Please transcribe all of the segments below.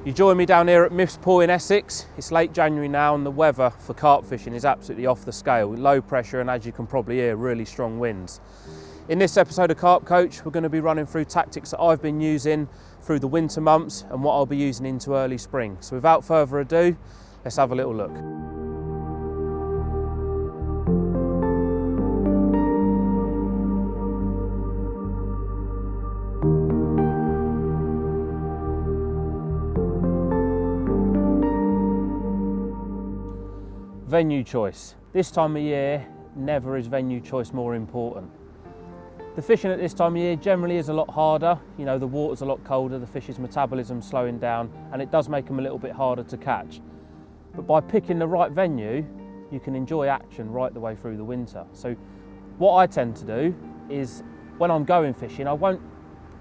You join me down here at Myths Pool in Essex. It's late January now and the weather for carp fishing is absolutely off the scale, with low pressure and, as you can probably hear, really strong winds. In this episode of Carp Coach, we're going to be running through tactics that I've been using through the winter months and what I'll be using into early spring. So without further ado, let's have a little look. Venue choice. This time of year, never is venue choice more important. The fishing at this time of year generally is a lot harder. You know, the water's a lot colder, the fish's metabolism slowing down, and it does make them a little bit harder to catch. But by picking the right venue, you can enjoy action right the way through the winter. So what I tend to do is when I'm going fishing, I won't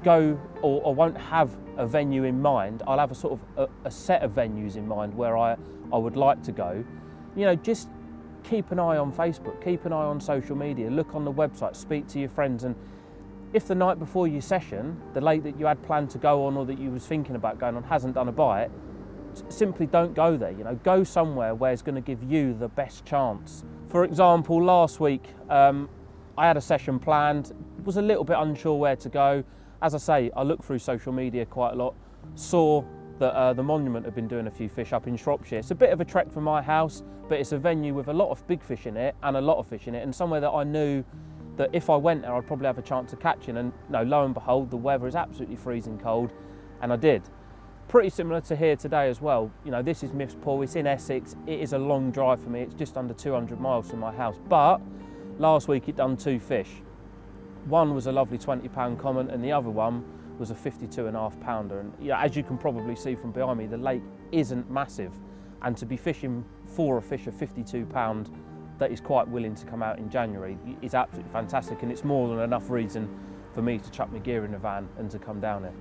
go or won't have a venue in mind. I'll have a sort of a set of venues in mind where I would like to go. You know, just keep an eye on Facebook, keep an eye on social media, look on the website, speak to your friends, and if the night before your session, the lake that you had planned to go on or that you was thinking about going on hasn't done a bite, simply don't go there. You know, go somewhere where it's going to give you the best chance. For example, last week I had a session planned, was a little bit unsure where to go. As I say, I looked through social media quite a lot, saw that the Monument had been doing a few fish up in Shropshire. It's a bit of a trek from my house, but it's a venue with a lot of big fish in it and a lot of fish in it, and somewhere that I knew that if I went there I'd probably have a chance of catching. And no, lo and behold, the weather is absolutely freezing cold, and I did. Pretty similar to here today as well. You know, this is Myths Pool, it's in Essex, it is a long drive for me, it's just under 200 miles from my house, but last week it done two fish. One was a lovely 20-pound common and the other one was a 52.5 pounder, and you know, as you can probably see from behind me, the lake isn't massive, and to be fishing for a fish of 52 pound that is quite willing to come out in January is absolutely fantastic, and it's more than enough reason for me to chuck my gear in the van and to come down here.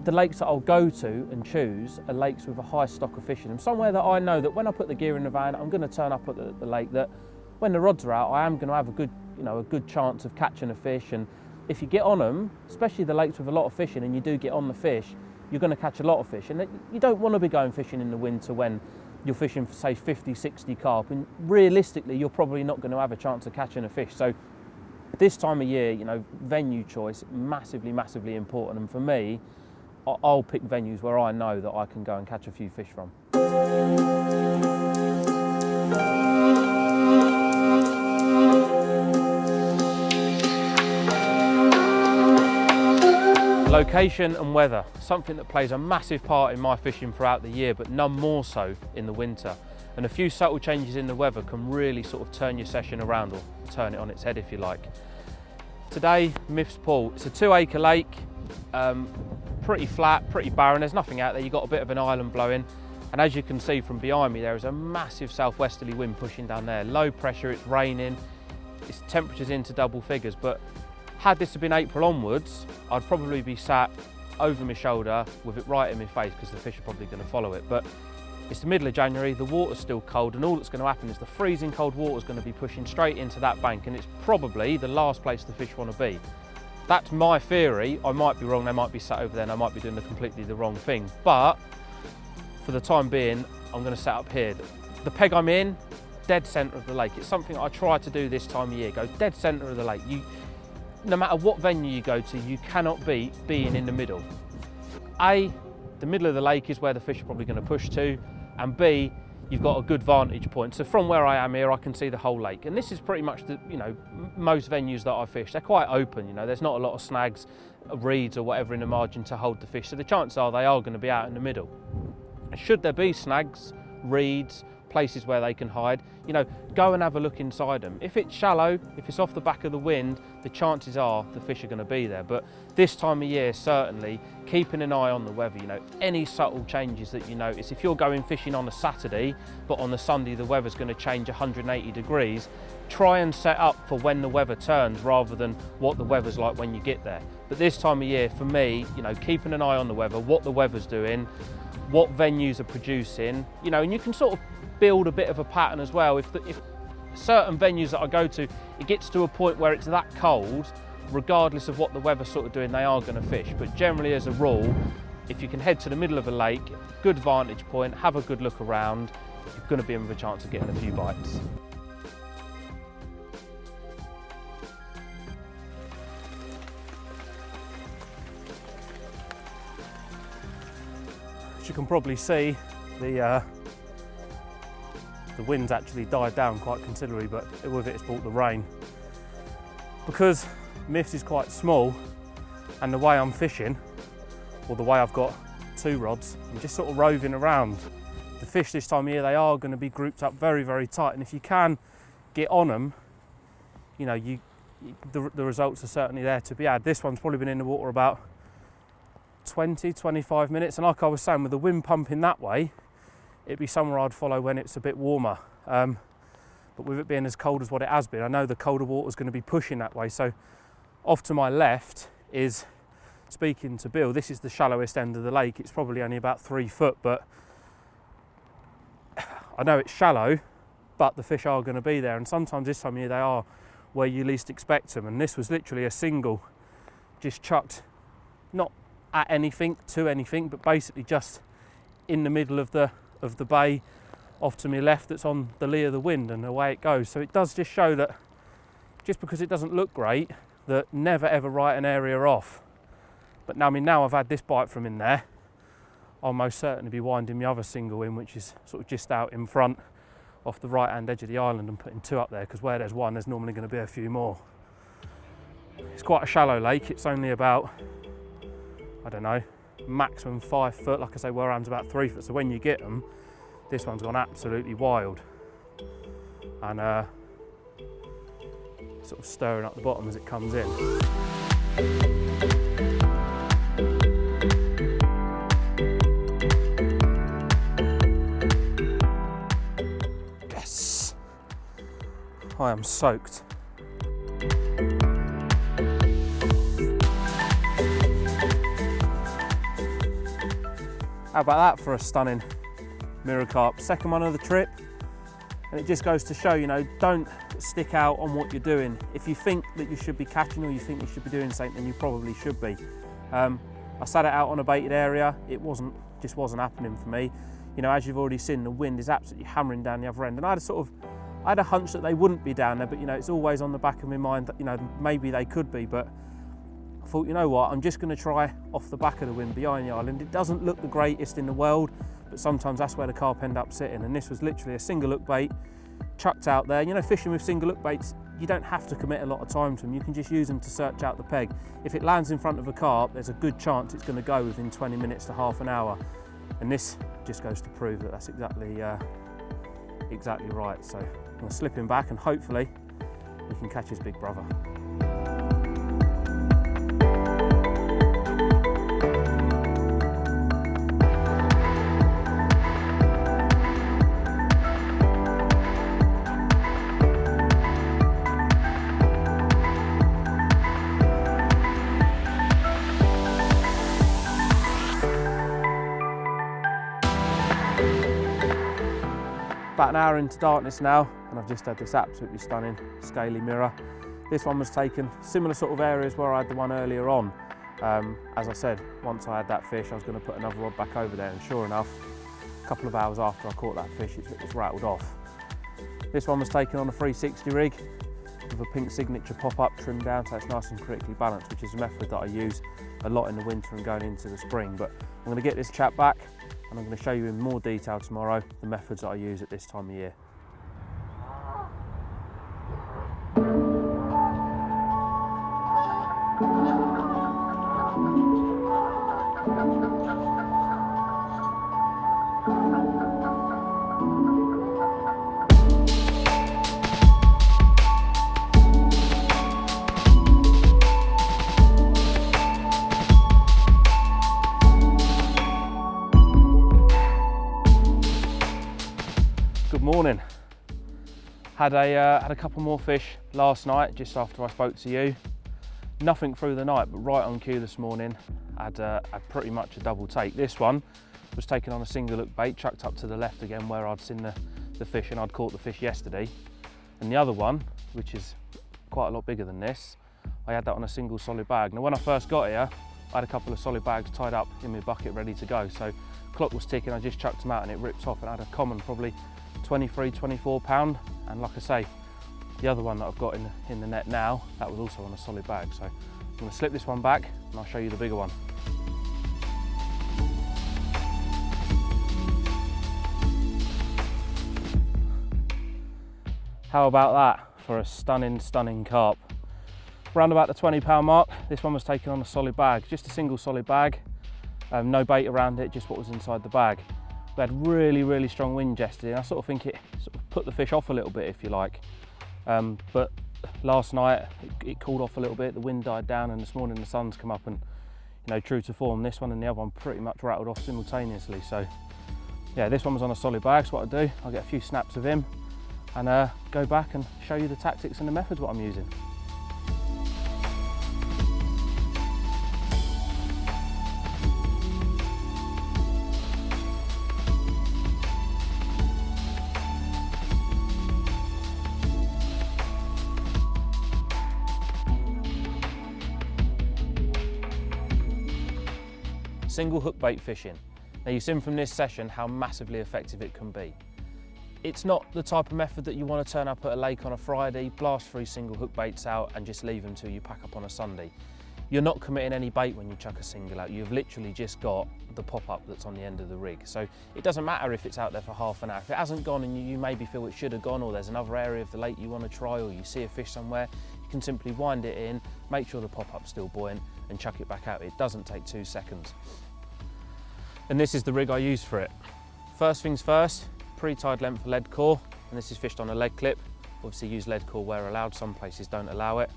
The lakes that I'll go to and choose are lakes with a high stock of fish in them, somewhere that I know that when I put the gear in the van, I'm going to turn up at the lake, that when the rods are out, I am going to have a good chance of catching a fish. And if you get on them, especially the lakes with a lot of fish in, and you do get on the fish, you're going to catch a lot of fish. And you don't want to be going fishing in the winter when you're fishing for, say, 50, 60 carp, and realistically you're probably not going to have a chance of catching a fish. So this time of year, you know, venue choice, massively, massively important. And for me, I'll pick venues where I know that I can go and catch a few fish from. Location and weather, something that plays a massive part in my fishing throughout the year, but none more so in the winter. And a few subtle changes in the weather can really sort of turn your session around, or turn it on its head if you like. Today, Myths Pool, it's a 2-acre lake, pretty flat, pretty barren, there's nothing out there, you've got a bit of an island blowing, and as you can see from behind me, there is a massive southwesterly wind pushing down there, low pressure, it's raining, it's temperatures into double figures. But had this have been April onwards, I'd probably be sat over my shoulder with it right in my face, because the fish are probably going to follow it. But it's the middle of January, the water's still cold, and all that's going to happen is the freezing cold water's going to be pushing straight into that bank, and it's probably the last place the fish want to be. That's my theory. I might be wrong, they might be sat over there and I might be doing completely the wrong thing. But for the time being, I'm going to set up here. The peg I'm in, dead centre of the lake. It's something I try to do this time of year, go dead centre of the lake. No matter what venue you go to, you cannot beat being in the middle. A, the middle of the lake is where the fish are probably going to push to, and B, you've got a good vantage point. So from where I am here, I can see the whole lake. And this is pretty much the, you know, most venues that I fish, they're quite open, you know, there's not a lot of snags, reeds or whatever in the margin to hold the fish. So the chances are they are going to be out in the middle. Should there be snags, reeds, places where they can hide, you know, go and have a look inside them. If it's shallow, if it's off the back of the wind, the chances are the fish are going to be there. But this time of year, certainly, keeping an eye on the weather, you know, any subtle changes that you notice. If you're going fishing on a Saturday, but on the Sunday the weather's going to change 180 degrees, try and set up for when the weather turns rather than what the weather's like when you get there. But this time of year, for me, you know, keeping an eye on the weather, what the weather's doing, what venues are producing, you know, and you can sort of build a bit of a pattern as well. If certain venues that I go to, it gets to a point where it's that cold, regardless of what the weather's sort of doing, they are going to fish. But generally, as a rule, if you can head to the middle of a lake, good vantage point, have a good look around, you're going to be in with a chance of getting a few bites. As you can probably see, the wind's actually died down quite considerably, but with it it's brought the rain. Because Miffs is quite small, and the way I'm fishing, or the way I've got two rods, I'm just sort of roving around. The fish this time of year, they are going to be grouped up very, very tight, and if you can get on them, you know, the results are certainly there to be had. This one's probably been in the water about 20-25 minutes, and like I was saying, with the wind pumping that way, it'd be somewhere I'd follow when it's a bit warmer. But with it being as cold as what it has been, I know the colder water is going to be pushing that way. So off to my left is, speaking to Bill, this is the shallowest end of the lake. It's probably only about 3 foot, but I know it's shallow, but the fish are going to be there. And sometimes this time of year they are where you least expect them. And this was literally a single, just chucked, not at anything, to anything, but basically just in the middle of the bay, off to my left, that's on the lee of the wind, and away it goes. So it does just show that just because it doesn't look great, that never ever write an area off. But now, I mean, now I've had this bite from in there, I'll most certainly be winding my other single in, which is sort of just out in front off the right hand edge of the island, and putting 2 up there, because where there's 1 there's normally going to be a few more. It's quite a shallow lake. It's only about, I don't know, maximum 5 foot. Like I say, where I'm about 3 foot, so when you get them, this one's gone absolutely wild, and sort of stirring up the bottom as it comes in. Yes! I am soaked. How about that for a stunning mirror carp? Second one of the trip, and it just goes to show, you know, don't stick out on what you're doing. If you think that you should be catching, or you think you should be doing something, then you probably should be. I sat it out on a baited area. It just wasn't happening for me. You know, as you've already seen, the wind is absolutely hammering down the other end, and I had a hunch that they wouldn't be down there, but you know, it's always on the back of my mind that, you know, maybe they could be. But I thought, you know what, I'm just going to try off the back of the wind behind the island. It doesn't look the greatest in the world, but sometimes that's where the carp end up sitting, and this was literally a single hook bait chucked out there. You know, fishing with single hook baits, you don't have to commit a lot of time to them. You can just use them to search out the peg. If it lands in front of a carp, there's a good chance it's going to go within 20 minutes to half an hour, and this just goes to prove that that's exactly right. So I'm going to slip him back, and hopefully we can catch his big brother. About an hour into darkness now, and I've just had this absolutely stunning scaly mirror. This one was taken similar sort of areas where I had the one earlier on. As I said, once I had that fish, I was going to put another rod back over there, and sure enough, a couple of hours after I caught that fish, it was rattled off. This one was taken on a 360 rig with a pink signature pop-up trimmed down, so it's nice and critically balanced, which is a method that I use a lot in the winter and going into the spring. But I'm going to get this chap back, and I'm going to show you in more detail tomorrow the methods that I use at this time of year. Good morning. Had a couple more fish last night just after I spoke to you. Nothing through the night, but right on cue this morning, had pretty much a double take. This one was taken on a single hook bait, chucked up to the left again where I'd seen the fish, and I'd caught the fish yesterday. And the other one, which is quite a lot bigger than this, I had that on a single solid bag. Now when I first got here, I had a couple of solid bags tied up in my bucket ready to go. So clock was ticking, I just chucked them out and it ripped off, and I had a common probably 23, 24 pound. And like I say, the other one that I've got in the net now, that was also on a solid bag. So I'm going to slip this one back and I'll show you the bigger one. How about that for a stunning, stunning carp? Around about the £20 mark, this one was taken on a solid bag, just a single solid bag, no bait around it, just what was inside the bag. We had really, really strong wind yesterday, and I sort of think it sort of put the fish off a little bit, if you like. But last night it cooled off a little bit, the wind died down, and this morning the sun's come up, and you know, true to form, this one and the other one pretty much rattled off simultaneously. So yeah, this one was on a solid bag, so what I do, I'll get a few snaps of him and go back and show you the tactics and the methods what I'm using. Single hook bait fishing. Now you've seen from this session how massively effective it can be. It's not the type of method that you want to turn up at a lake on a Friday, blast 3 single hook baits out and just leave them till you pack up on a Sunday. You're not committing any bait when you chuck a single out. You've literally just got the pop-up that's on the end of the rig. So it doesn't matter if it's out there for half an hour. If it hasn't gone and you maybe feel it should have gone, or there's another area of the lake you want to try, or you see a fish somewhere, you can simply wind it in, make sure the pop-up's still buoyant and chuck it back out. It doesn't take 2 seconds. And this is the rig I use for it. First things first, pre-tied length lead core, and this is fished on a lead clip. Obviously use lead core where allowed, some places don't allow it.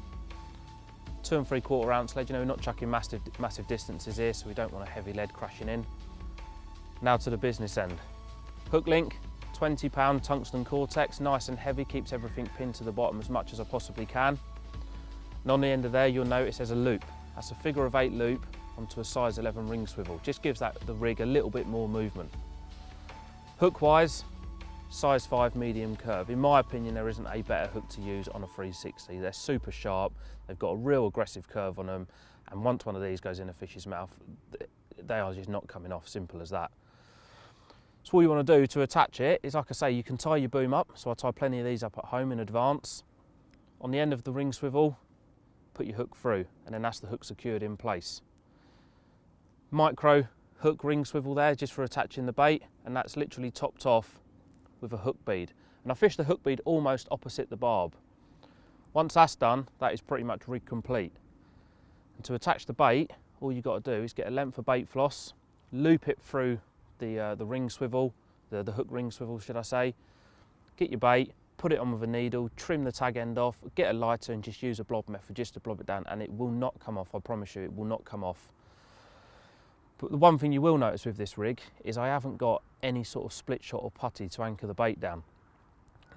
2 3/4 ounce lead, you know, we're not chucking massive distances here, so we don't want a heavy lead crashing in. Now to the business end. Hook link, 20 pound tungsten Cortex, nice and heavy, keeps everything pinned to the bottom as much as I possibly can. And on the end of there, you'll notice there's a loop. That's a figure of 8 loop onto a size 11 ring swivel. Just gives the rig a little bit more movement. Hook wise, size 5 medium curve. In my opinion, there isn't a better hook to use on a 360. They're super sharp, they've got a real aggressive curve on them, and once one of these goes in a fish's mouth, they are just not coming off, simple as that. So all you want to do to attach it is, like I say, you can tie your boom up. So I tie plenty of these up at home in advance. On the end of the ring swivel, put your hook through, and then that's the hook secured in place. Micro hook ring swivel there just for attaching the bait, and that's literally topped off with a hook bead. And I fish the hook bead almost opposite the barb. Once that's done, that is pretty much rig complete. And to attach the bait, all you got to do is get a length of bait floss, loop it through the ring swivel, the hook ring swivel should I say, get your bait, put it on with a needle, trim the tag end off, get a lighter and just use a blob method just to blob it down, and it will not come off, I promise you, it will not come off. But the one thing you will notice with this rig is I haven't got any sort of split shot or putty to anchor the bait down.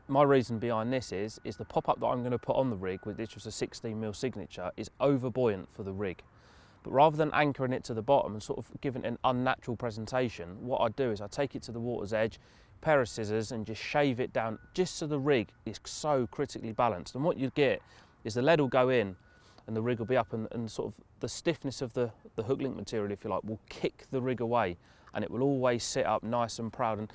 My reason behind this is the pop-up that I'm going to put on the rig, which was a 16mm signature, is over buoyant for the rig. But rather than anchoring it to the bottom and sort of giving it an unnatural presentation, what I do is I take it to the water's edge, pair of scissors, and just shave it down just so the rig is so critically balanced. And what you get is the lead will go in and the rig will be up, and sort of the stiffness of the hook link material, if you like, will kick the rig away, and it will always sit up nice and proud. And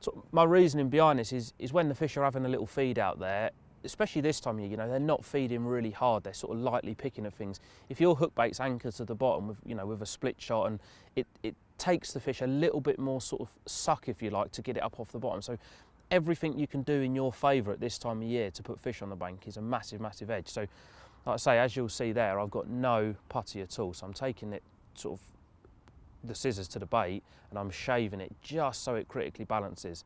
so my reasoning behind this is when the fish are having a little feed out there, especially this time of year, you know, they're not feeding really hard, they're sort of lightly picking at things. If your hook bait's anchored to the bottom with, you know, with a split shot, and it takes the fish a little bit more sort of suck, if you like, to get it up off the bottom. So everything you can do in your favour at this time of year to put fish on the bank is a massive, massive edge. So like I say, as you'll see there, I've got no putty at all. So I'm taking it sort of the scissors to the bait and I'm shaving it just so it critically balances.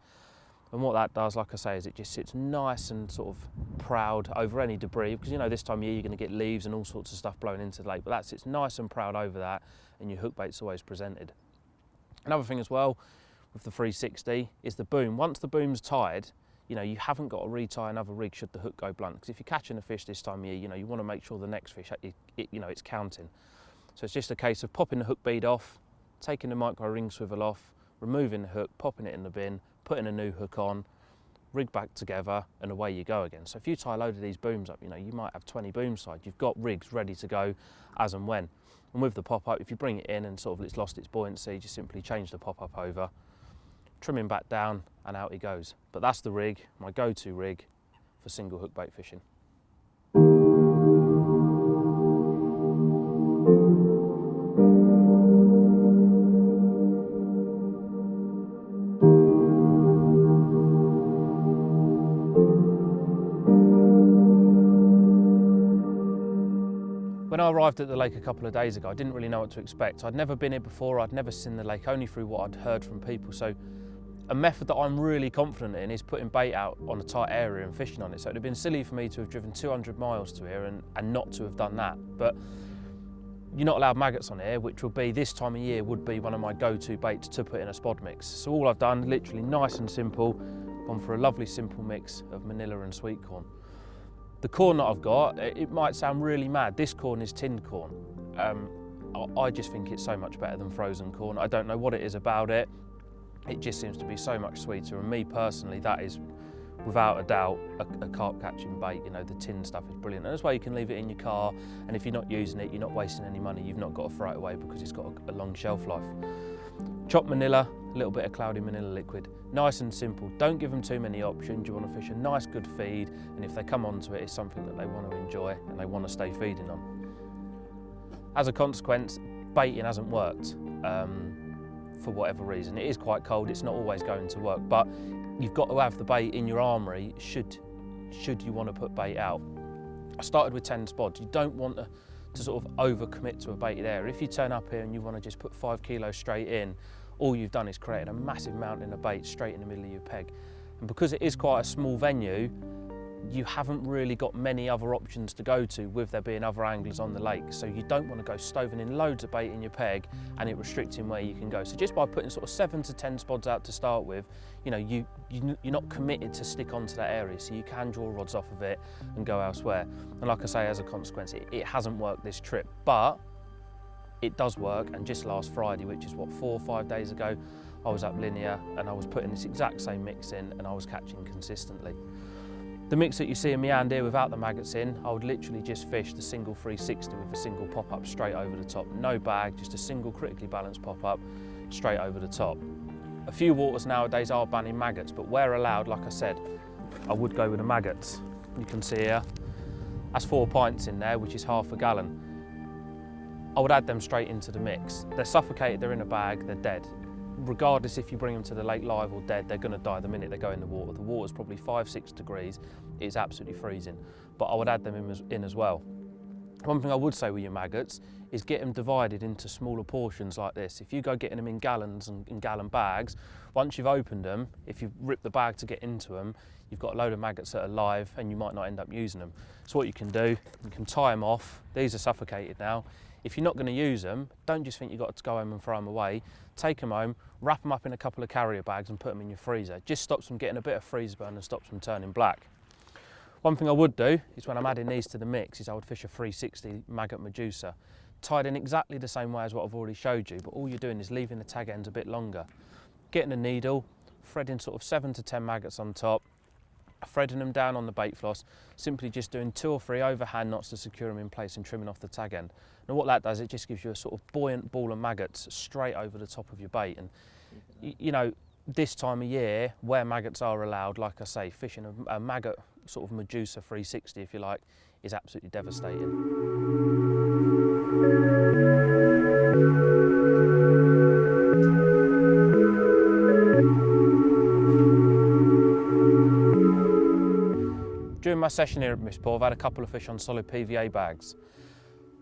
And what that does, like I say, is it just sits nice and sort of proud over any debris, because you know this time of year you're going to get leaves and all sorts of stuff blowing into the lake, but that sits nice and proud over that, and your hook bait's always presented. Another thing as well with the 360 is the boom. Once the boom's tied, you know, you haven't got to retie another rig should the hook go blunt, because if you're catching a fish this time of year, you know, you want to make sure the next fish, you know, it's counting. So it's just a case of popping the hook bead off, taking the micro ring swivel off, removing the hook, popping it in the bin, putting a new hook on, rig back together, and away you go again. So if you tie a load of these booms up, you know, you might have 20 booms tied. You've got rigs ready to go as and when. And with the pop-up, if you bring it in and sort of it's lost its buoyancy, just simply change the pop-up over, trim him back down, and out he goes. But that's the rig, my go-to rig for single hook bait fishing. When I arrived at the lake a couple of days ago, I didn't really know what to expect. I'd never been here before, I'd never seen the lake, only through what I'd heard from people. So a method that I'm really confident in is putting bait out on a tight area and fishing on it. So it'd have been silly for me to have driven 200 miles to here and not to have done that. But you're not allowed maggots on here, which will be, this time of year, would be one of my go-to baits to put in a spod mix. So all I've done, literally nice and simple, gone for a lovely simple mix of manila and sweet corn. The corn that I've got, it might sound really mad. This corn is tinned corn. I just think it's so much better than frozen corn. I don't know what it is about it. It just seems to be so much sweeter. And me personally, that is without a doubt a carp catching bait. You know, the tinned stuff is brilliant. And that's why you can leave it in your car. And if you're not using it, you're not wasting any money. You've not got to throw it away because it's got a long shelf life. Chopped manila, a little bit of cloudy manila liquid. Nice and simple. Don't give them too many options. You want to fish a nice good feed, and if they come onto it, it's something that they want to enjoy and they want to stay feeding on. As a consequence, baiting hasn't worked for whatever reason. It is quite cold, it's not always going to work, but you've got to have the bait in your armoury should you want to put bait out. I started with 10 spods. You don't want to sort of overcommit to a baited area. If you turn up here and you want to just put 5 kilos straight in, all you've done is created a massive mountain of bait straight in the middle of your peg. And because it is quite a small venue, you haven't really got many other options to go to with there being other anglers on the lake. So you don't want to go stoving in loads of bait in your peg and it restricting where you can go. So just by putting sort of 7 to 10 spods out to start with, you know, you're not committed to stick onto that area, so you can draw rods off of it and go elsewhere. And like I say, as a consequence, it hasn't worked this trip, but it does work. And just last Friday, which is what, 4 or 5 days ago, I was up Linear and I was putting this exact same mix in and I was catching consistently. The mix that you see in my hand here without the maggots in, I would literally just fish the single 360 with a single pop-up straight over the top. No bag, just a single critically balanced pop-up straight over the top. A few waters nowadays are banning maggots, but where allowed, like I said, I would go with the maggots. You can see here, that's 4 pints in there, which is half a gallon. I would add them straight into the mix. They're suffocated, they're in a bag, they're dead. Regardless if you bring them to the lake live or dead, they're going to die the minute they go in the water. The water's probably 5-6 degrees, it's absolutely freezing. But I would add them in as well. One thing I would say with your maggots is get them divided into smaller portions like this. If you go getting them in gallons and in gallon bags, once you've opened them, if you rip the bag to get into them, you've got a load of maggots that are live and you might not end up using them. So what you can do, you can tie them off. These are suffocated now. If you're not going to use them, don't just think you've got to go home and throw them away. Take them home, wrap them up in a couple of carrier bags and put them in your freezer. It just stops them getting a bit of freeze burn and stops them turning black. One thing I would do is when I'm adding these to the mix is I would fish a 360 maggot Medusa, tied in exactly the same way as what I've already showed you, but all you're doing is leaving the tag ends a bit longer. Getting a needle, threading sort of 7 to 10 maggots on top, threading them down on the bait floss, simply just doing 2 or 3 overhand knots to secure them in place and trimming off the tag end. And what that does, it just gives you a sort of buoyant ball of maggots straight over the top of your bait. And you know, this time of year, where maggots are allowed, like I say, fishing a maggot sort of Medusa 360, if you like, is absolutely devastating. During my session here at Misport, I've had a couple of fish on solid PVA bags.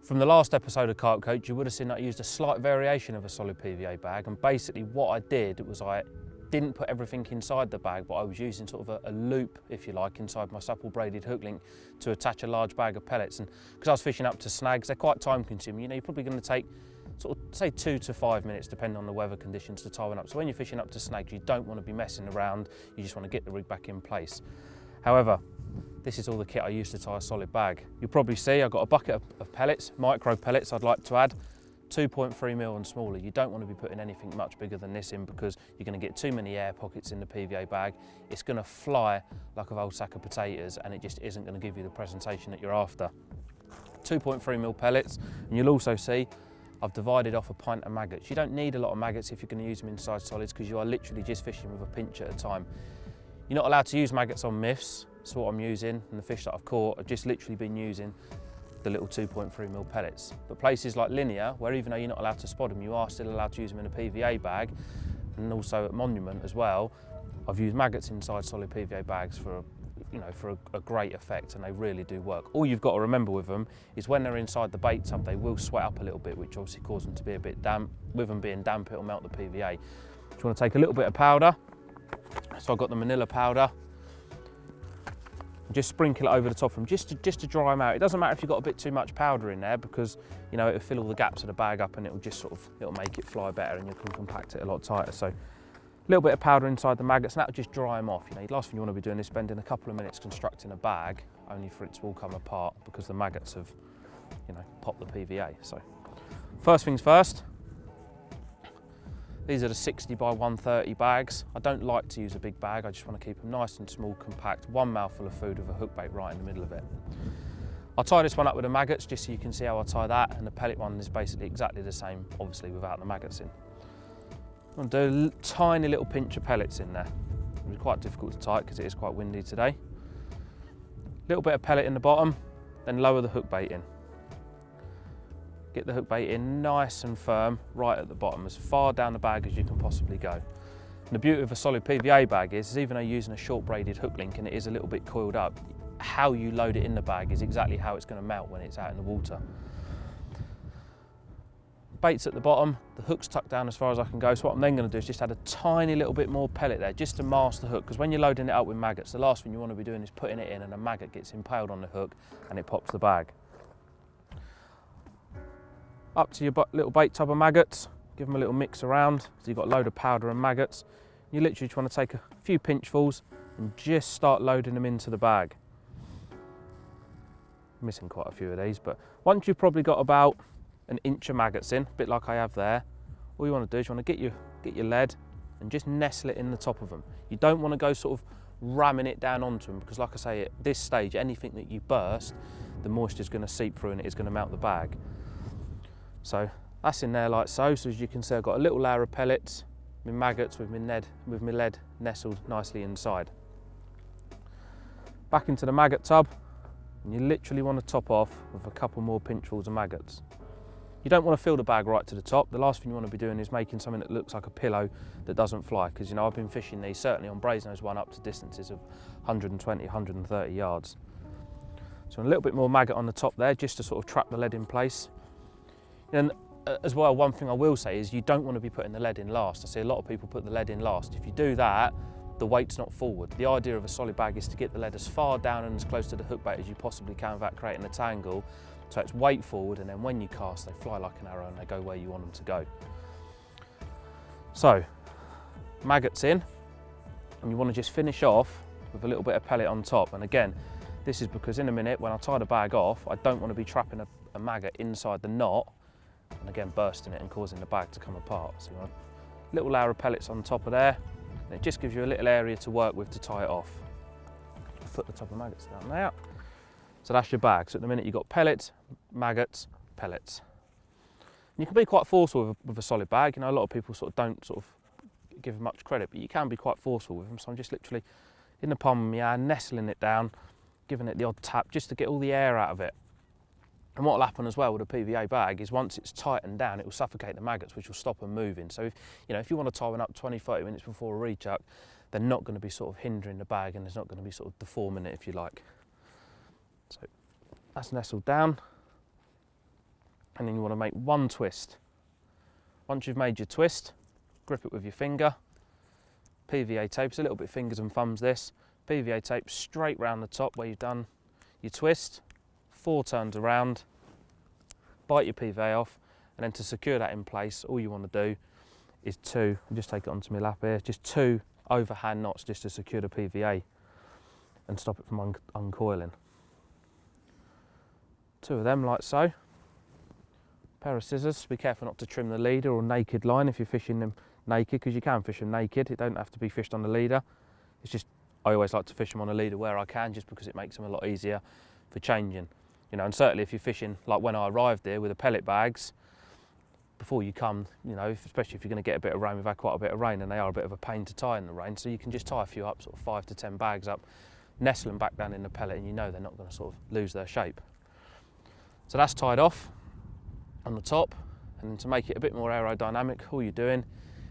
From the last episode of Carp Coach, you would have seen that I used a slight variation of a solid PVA bag, and basically what I did was I didn't put everything inside the bag, but I was using sort of a loop, if you like, inside my supple braided hook link to attach a large bag of pellets. And because I was fishing up to snags, they're quite time consuming. You know, you're probably going to take sort of say 2 to 5 minutes depending on the weather conditions to tie one up. So when you're fishing up to snags, you don't want to be messing around, you just want to get the rig back in place. However, this is all the kit I use to tie a solid bag. You'll probably see I've got a bucket of pellets, micro pellets I'd like to add, 2.3mm and smaller. You don't want to be putting anything much bigger than this in because you're going to get too many air pockets in the PVA bag. It's going to fly like a old sack of potatoes and it just isn't going to give you the presentation that you're after. 2.3mm pellets, and you'll also see I've divided off a pint of maggots. You don't need a lot of maggots if you're going to use them inside solids because you are literally just fishing with a pinch at a time. You're not allowed to use maggots on myths. That's what I'm using, and the fish that I've caught have just literally been using the little 2.3mm pellets. But places like Linear, where even though you're not allowed to spot them, you are still allowed to use them in a PVA bag, and also at Monument as well, I've used maggots inside solid PVA bags for a great effect, and they really do work. All you've got to remember with them is when they're inside the bait tub, they will sweat up a little bit, which obviously causes them to be a bit damp. With them being damp, it'll melt the PVA. So you want to take a little bit of powder. So I've got the manila powder. Just sprinkle it over the top of them, just to dry them out. It doesn't matter if you've got a bit too much powder in there because it'll fill all the gaps of the bag up and it'll just it'll make it fly better and you can compact it a lot tighter. So a little bit of powder inside the maggots and that'll just dry them off. The last thing you want to be doing is spending a couple of minutes constructing a bag only for it to all come apart because the maggots have popped the PVA. So first things first, these are the 60 by 130 bags. I don't like to use a big bag, I just want to keep them nice and small, compact, one mouthful of food with a hook bait right in the middle of it. I'll tie this one up with the maggots just so you can see how I tie that, and the pellet one is basically exactly the same, obviously without the maggots in. I'm going to do a tiny little pinch of pellets in there. It's quite difficult to tie because it is quite windy today. Little bit of pellet in the bottom, then lower the hook bait in. Get the hook bait in nice and firm right at the bottom, as far down the bag as you can possibly go. And the beauty of a solid PVA bag is even though you're using a short braided hook link and it is a little bit coiled up, how you load it in the bag is exactly how it's going to melt when it's out in the water. Bait's at the bottom, the hook's tucked down as far as I can go, so what I'm then going to do is just add a tiny little bit more pellet there just to mask the hook, because when you're loading it up with maggots, the last thing you want to be doing is putting it in and a maggot gets impaled on the hook and it pops the bag. Up to your little bait tub of maggots, give them a little mix around, so you've got a load of powder and maggots. You literally just want to take a few pinchfuls and just start loading them into the bag. I'm missing quite a few of these, but once you've probably got about an inch of maggots in, a bit like I have there, all you want to do is you want to get your lead and just nestle it in the top of them. You don't want to go sort of ramming it down onto them because, like I say, at this stage, anything that you burst, the moisture is going to seep through and it is going to melt the bag. So that's in there like so. So as you can see, I've got a little layer of pellets, my maggots with my lead nestled nicely inside. Back into the maggot tub, and you literally want to top off with a couple more pinchfuls of maggots. You don't want to fill the bag right to the top. The last thing you want to be doing is making something that looks like a pillow that doesn't fly, because I've been fishing these certainly on Brasenose one up to distances of 120, 130 yards. So a little bit more maggot on the top there just to sort of trap the lead in place. And as well, one thing I will say is you don't want to be putting the lead in last. I see a lot of people put the lead in last. If you do that, the weight's not forward. The idea of a solid bag is to get the lead as far down and as close to the hook bait as you possibly can without creating a tangle. So it's weight forward, and then when you cast, they fly like an arrow and they go where you want them to go. So, maggots in, and you want to just finish off with a little bit of pellet on top. And again, this is because in a minute, when I tie the bag off, I don't want to be trapping a maggot inside the knot, and again bursting it and causing the bag to come apart. So you want a little layer of pellets on top of there, and it just gives you a little area to work with to tie it off. Put the top of maggots down there. So that's your bag. So at the minute you've got pellets, maggots, pellets. And you can be quite forceful with a solid bag. A lot of people don't give them much credit, but you can be quite forceful with them. So I'm just literally in the palm of my hand, nestling it down, giving it the odd tap just to get all the air out of it. And what will happen as well with a PVA bag is once it's tightened down, it will suffocate the maggots, which will stop them moving. So if you want to tie one up 20, 30 minutes before a rechuck, they're not going to be sort of hindering the bag, and it's not going to be sort of deforming it, if you like. So that's nestled down. And then you want to make one twist. Once you've made your twist, grip it with your finger. PVA tape, it's a little bit fingers and thumbs this. PVA tape straight round the top where you've done your twist. 4 turns around, bite your PVA off, and then to secure that in place, all you want to do is I'll just take it onto my lap here, just 2 overhand knots just to secure the PVA and stop it from uncoiling. 2 of them like so. Pair of scissors. Be careful not to trim the leader or naked line if you're fishing them naked, because you can fish them naked. It don't have to be fished on the leader. It's just, I always like to fish them on a leader where I can, just because it makes them a lot easier for changing. You know, and certainly if you're fishing like when I arrived here with the pellet bags, before you come, you know, especially if you're going to get a bit of rain, we've had quite a bit of rain and they are a bit of a pain to tie in the rain, so you can just tie a few up, sort of 5 to 10 bags up, nestle them back down in the pellet, and you know they're not going to sort of lose their shape. So that's tied off on the top, and then to make it a bit more aerodynamic, all you're doing,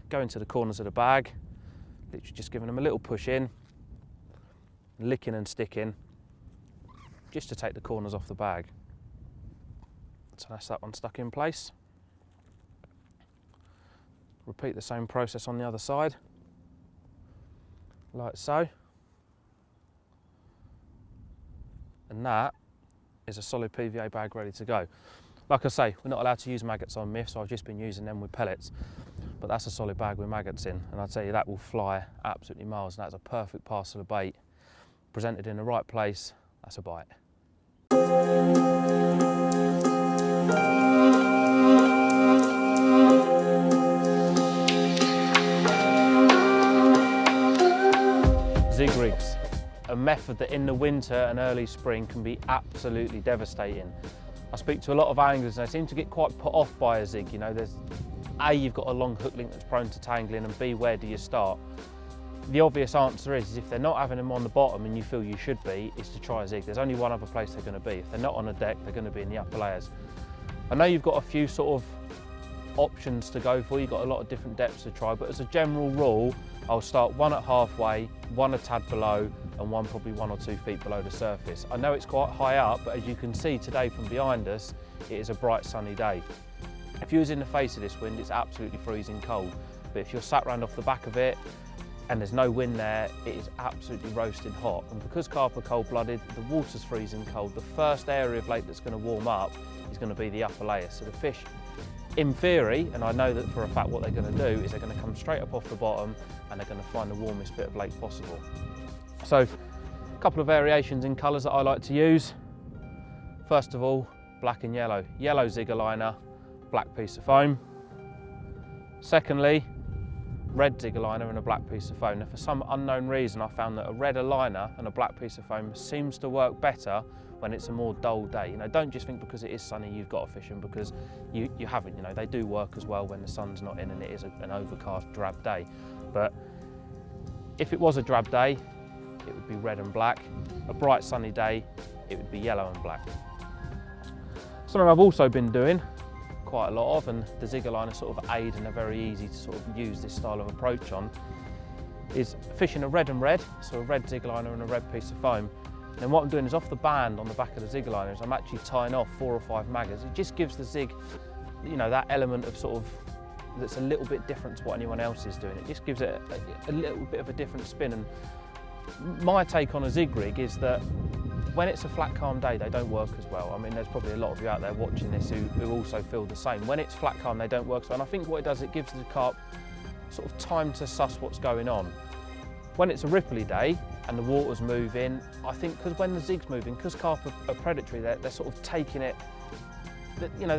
go into the corners of the bag, literally just giving them a little push in, licking and sticking, just to take the corners off the bag. So that's that one stuck in place. Repeat the same process on the other side, like so. And that is a solid PVA bag ready to go. Like I say, we're not allowed to use maggots on myth, so I've just been using them with pellets. But that's a solid bag with maggots in, and I'll tell you, that will fly absolutely miles, and that's a perfect parcel of bait. Presented in the right place, that's a bite. Zig rigs, a method that in the winter and early spring can be absolutely devastating. I speak to a lot of anglers and they seem to get quite put off by a zig. You know, there's A, you've got a long hook link that's prone to tangling, and B, where do you start? The obvious answer is if they're not having them on the bottom and you feel you should be, is to try a zig. There's only one other place they're going to be. If they're not on a deck, they're going to be in the upper layers. I know you've got a few sort of options to go for, you've got a lot of different depths to try, but as a general rule, I'll start one at halfway, one a tad below, and one probably 1 or 2 feet below the surface. I know it's quite high up, but as you can see today from behind us, it is a bright sunny day. If you was in the face of this wind, it's absolutely freezing cold. But if you're sat round off the back of it and there's no wind there, it is absolutely roasting hot. And because carp are cold-blooded, the water's freezing cold. The first area of lake that's going to warm up is going to be the upper layer. So the fish, in theory, and I know that for a fact what they're going to do, is they're going to come straight up off the bottom and they're going to find the warmest bit of lake possible. So, a couple of variations in colours that I like to use. First of all, black and yellow. Yellow zigger liner, black piece of foam. Secondly, red zigger liner and a black piece of foam. Now, for some unknown reason, I found that a red liner and a black piece of foam seems to work better when it's a more dull day. You know, don't just think because it is sunny you've got to fish them, because you haven't. You know, they do work as well when the sun's not in and it is an overcast, drab day. But if it was a drab day, it would be red and black. A bright sunny day, it would be yellow and black. Something I've also been doing quite a lot of, and the zigger liner sort of aid and are very easy to sort of use this style of approach on, is fishing a red and red, so a red zigger liner and a red piece of foam. And what I'm doing is off the band on the back of the zigger liner is I'm actually tying off 4 or 5 maggots. It just gives the zig, you know, that element of sort of that's a little bit different to what anyone else is doing. It just gives it a little bit of a different spin. And my take on a zig rig is that when it's a flat, calm day, they don't work as well. I mean, there's probably a lot of you out there watching this who also feel the same. When it's flat, calm, they don't work as well. And I think what it does, it gives the carp sort of time to suss what's going on. When it's a ripply day and the water's moving, I think because when the zig's moving, because carp are predatory, they're sort of taking it, you know,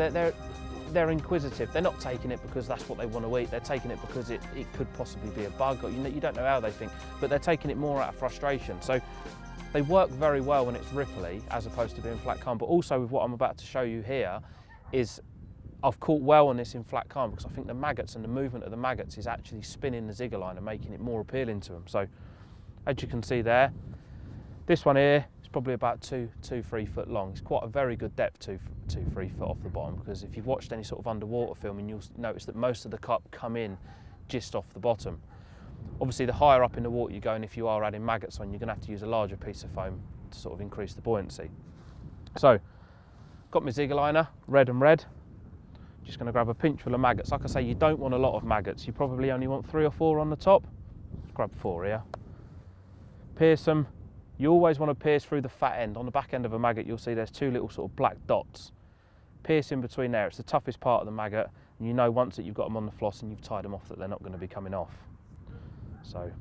they're inquisitive. They're not taking it because that's what they want to eat. They're taking it because it could possibly be a bug, or you don't know how they think, but they're taking it more out of frustration. So they work very well when it's ripply as opposed to being flat calm. But also with what I'm about to show you here is I've caught well on this in flat calm, because I think the maggots and the movement of the maggots is actually spinning the zigger line and making it more appealing to them. So as you can see there, this one here is probably about 2-3 foot long. It's quite a very good depth, 2-3 foot off the bottom, because if you've watched any sort of underwater filming, you'll notice that most of the carp come in just off the bottom. Obviously, the higher up in the water you go, and if you are adding maggots on, you're going to have to use a larger piece of foam to sort of increase the buoyancy. So, got my zigger liner, red and red. Just going to grab a pinch full of maggots. Like I say, you don't want a lot of maggots. You probably only want 3 or 4 on the top. Grab 4 here. Pierce them. You always want to pierce through the fat end. On the back end of a maggot, you'll see there's 2 little sort of black dots. Pierce in between there. It's the toughest part of the maggot, and you know once that you've got them on the floss and you've tied them off that they're not going to be coming off. So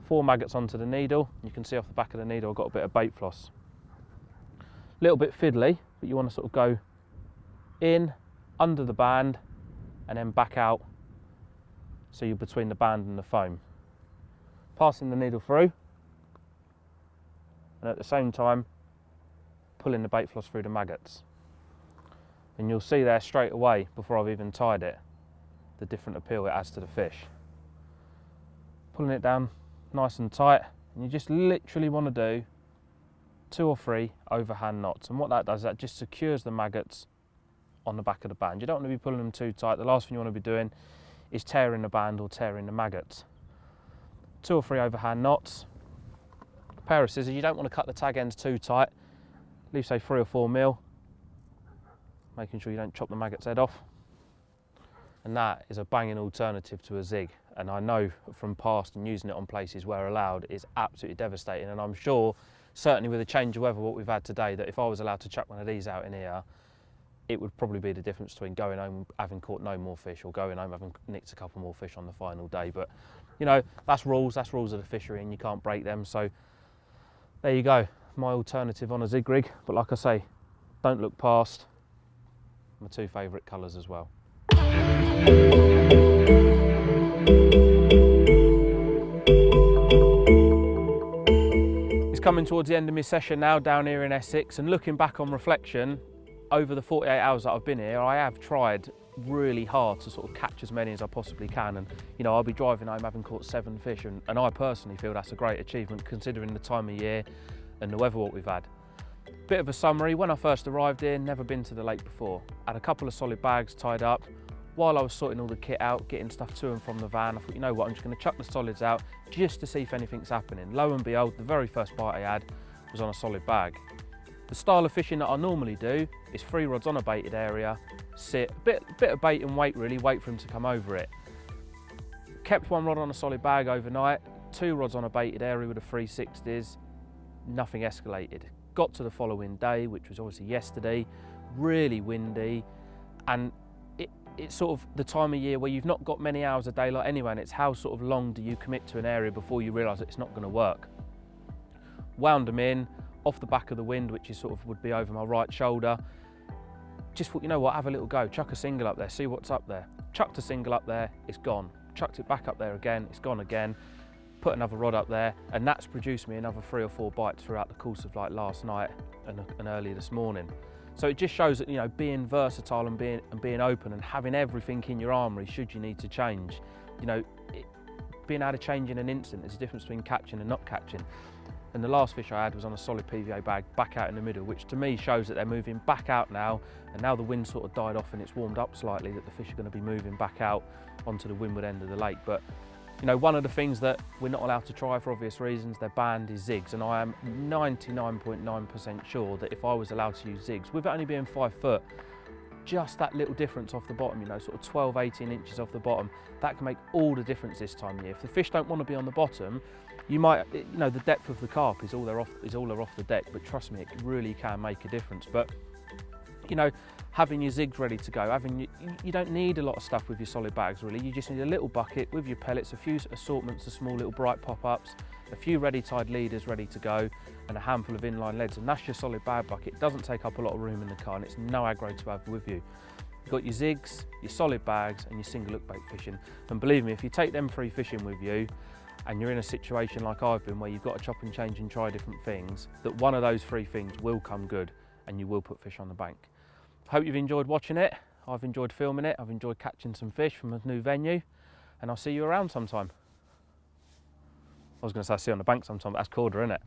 4 maggots onto the needle. You can see off the back of the needle I've got a bit of bait floss. A little bit fiddly, but you want to sort of go in, under the band, and then back out so you're between the band and the foam. Passing the needle through, and at the same time pulling the bait floss through the maggots. And you'll see there straight away, before I've even tied it, the different appeal it has to the fish. Pulling it down nice and tight, and you just literally want to do 2 or 3 overhand knots. And what that does, that just secures the maggots on the back of the band. You don't want to be pulling them too tight. The last thing you want to be doing is tearing the band or tearing the maggots. 2 or 3 overhand knots. A pair of scissors. You don't want to cut the tag ends too tight. Leave say 3 or 4 mil, making sure you don't chop the maggot's head off. And that is a banging alternative to a zig. And I know from past and using it on places where allowed is absolutely devastating. And I'm sure, certainly with a change of weather, what we've had today, that if I was allowed to chuck one of these out in here, it would probably be the difference between going home having caught no more fish or going home having nicked a couple more fish on the final day. But you know, that's rules of the fishery and you can't break them. So there you go, my alternative on a zig rig. But like I say, don't look past my 2 favourite colours as well. It's coming towards the end of my session now down here in Essex, and looking back on reflection, over the 48 hours that I've been here, I have tried really hard to sort of catch as many as I possibly can. And you know, I'll be driving home having caught 7 fish, and I personally feel that's a great achievement considering the time of year and the weather what we've had. Bit of a summary: when I first arrived here, never been to the lake before. Had a couple of solid bags tied up. While I was sorting all the kit out, getting stuff to and from the van, I thought, you know what, I'm just going to chuck the solids out just to see if anything's happening. Lo and behold, the very first bite I had was on a solid bag. The style of fishing that I normally do is 3 rods on a baited area, sit, bit of bait and wait really, wait for him to come over it. Kept 1 rod on a solid bag overnight, 2 rods on a baited area with a 360s, nothing escalated. Got to the following day, which was obviously yesterday, really windy, and it's sort of the time of year where you've not got many hours of daylight anyway, and it's how sort of long do you commit to an area before you realise that it's not going to work. Wound them in, off the back of the wind, which is sort of would be over my right shoulder. Just thought, you know what, have a little go, chuck a single up there, see what's up there. Chucked a single up there, it's gone. Chucked it back up there again, it's gone again. Put another rod up there, and that's produced me another 3 or 4 bites throughout the course of like last night and early this morning. So it just shows that, you know, being versatile and being open and having everything in your armoury should you need to change. You know, being able to change in an instant, there's a difference between catching and not catching. And the last fish I had was on a solid PVA bag back out in the middle, which to me shows that they're moving back out now, and now the wind sort of died off and it's warmed up slightly, that the fish are going to be moving back out onto the windward end of the lake. But you know, one of the things that we're not allowed to try for obvious reasons, they're banned, is zigs, and I am 99.9% sure that if I was allowed to use zigs, with it only being 5 foot, just that little difference off the bottom, you know, sort of 12, 18 inches off the bottom, that can make all the difference this time of year. If the fish don't want to be on the bottom, you might, you know, the depth of the carp is all they're off the deck, but trust me, it really can make a difference. But you know, having your zigs ready to go, you don't need a lot of stuff with your solid bags really. You just need a little bucket with your pellets, a few assortments of small little bright pop-ups, a few ready tied leaders ready to go, and a handful of inline leads, and that's your solid bag bucket. It doesn't take up a lot of room in the car, and it's no aggro to have with you. You've got your zigs, your solid bags, and your single hook bait fishing. And believe me, if you take them 3 fishing with you, and you're in a situation like I've been where you've got to chop and change and try different things, that one of those 3 things will come good and you will put fish on the bank. Hope you've enjoyed watching it. I've enjoyed filming it. I've enjoyed catching some fish from a new venue, and I'll see you around sometime. I was going to say I'll see you on the bank sometime, but that's colder, isn't it?